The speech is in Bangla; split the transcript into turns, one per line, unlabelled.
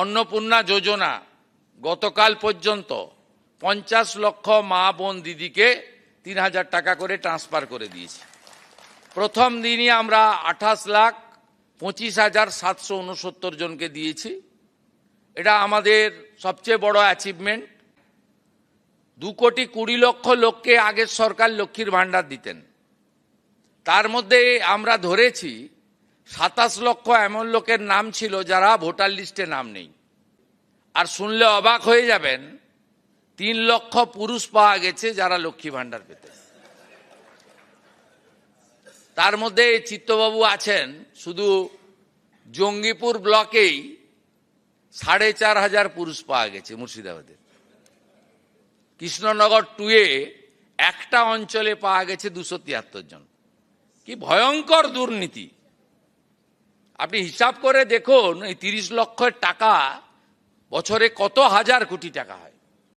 অন্নপূর্ণা যোজনা গতকাল পর্যন্ত 50 লক্ষ মা বোন দিদিকে 3000 টাকা করে ট্রান্সফার করে দিয়েছি। প্রথম দিনই আমরা 28,25,769 জনকে দিয়েছি। এটা আমাদের সবচেয়ে বড় অ্যাচিভমেন্ট। 2,20,00,000 লোককে আগের সরকার লক্ষ্মীর ভাণ্ডার দিতেন, তার মধ্যে আমরা ধরেছি 27 লক্ষ এমন লোকের নাম ছিল যারা ভোটার লিস্টে নাম নেই। আর শুনলে অবাক হয়ে যাবেন, 3 লক্ষ পুরুষ পাওয়া গেছে যারা লক্ষ্মী ভাণ্ডার পেতেন। তার মধ্যে চিত্তবাবু আছেন, শুধু জঙ্গিপুর ব্লকেই 4,500 পুরুষ পাওয়া গেছে মুর্শিদাবাদে। কৃষ্ণনগর 2-এ একটা অঞ্চলে পাওয়া গেছে 273 জন। কি ভয়ঙ্কর দুর্নীতি! আপনি হিসাব করে দেখুন, এই 30 লক্ষের টাকা বছরে কত হাজার কোটি টাকা হয়।